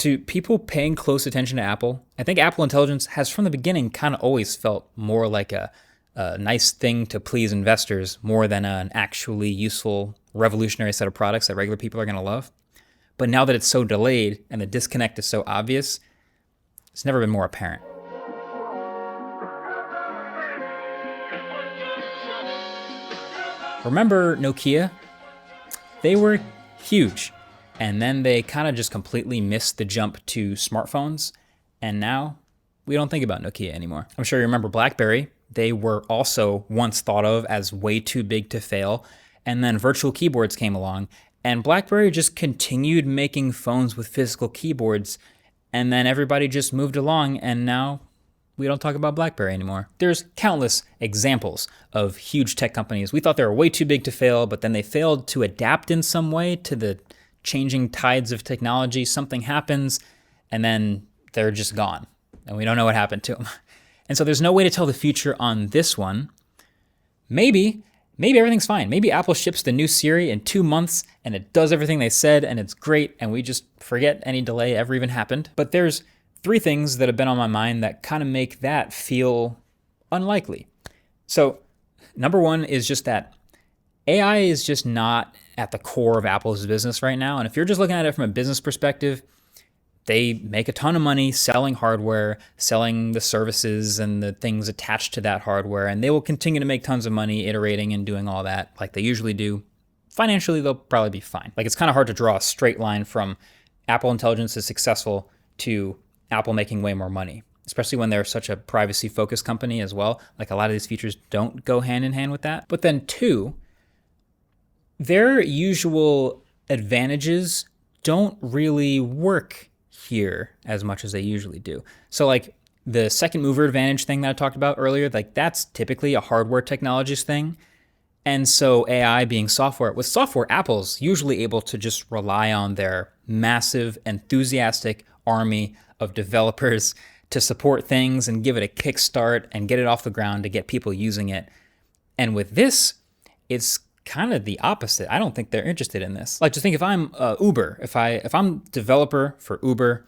To people paying close attention to Apple, I think Apple Intelligence has from the beginning kind of always felt more like a nice thing to please investors more than an actually useful, revolutionary set of products that regular people are going to love. But now that it's so delayed and the disconnect is so obvious, it's never been more apparent. Remember Nokia? They were huge. And then they kind of just completely missed the jump to smartphones. And now we don't think about Nokia anymore. I'm sure you remember BlackBerry. They were also once thought of as way too big to fail. And then virtual keyboards came along. And BlackBerry just continued making phones with physical keyboards. And then everybody just moved along. And now we don't talk about BlackBerry anymore. There's countless examples of huge tech companies. We thought they were way too big to fail, but then they failed to adapt in some way to the changing tides of technology. Something happens, and then they're just gone, and we don't know what happened to them. And so there's no way to tell the future on this one. Maybe everything's fine. Maybe Apple ships the new Siri in 2 months, and it does everything they said, and it's great, and we just forget any delay ever even happened. But there's 3 things that have been on my mind that kind of make that feel unlikely. So number 1 is just that AI is just not at the core of Apple's business right now. And if you're just looking at it from a business perspective, they make a ton of money selling hardware, selling the services and the things attached to that hardware. And they will continue to make tons of money iterating and doing all that like they usually do. Financially, they'll probably be fine. Like, it's kind of hard to draw a straight line from Apple Intelligence is successful to Apple making way more money, especially when they're such a privacy-focused company as well. Like, a lot of these features don't go hand in hand with that. But then 2, their usual advantages don't really work here as much as they usually do. So like the second mover advantage thing that I talked about earlier, like that's typically a hardware technologies thing. And so AI being software, with software, Apple's usually able to just rely on their massive, enthusiastic army of developers to support things and give it a kickstart and get it off the ground to get people using it. And with this, it's kind of the opposite. I don't think they're interested in this. Like, just think if I'm Uber, if I'm developer for Uber,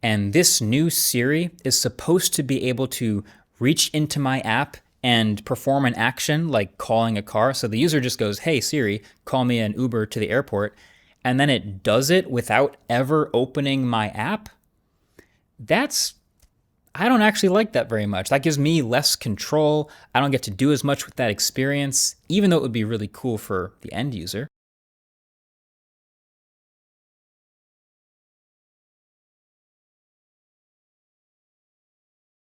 and this new Siri is supposed to be able to reach into my app and perform an action like calling a car. So the user just goes, "Hey Siri, call me an Uber to the airport," and then it does it without ever opening my app. I don't actually like that very much. That gives me less control. I don't get to do as much with that experience, even though it would be really cool for the end user.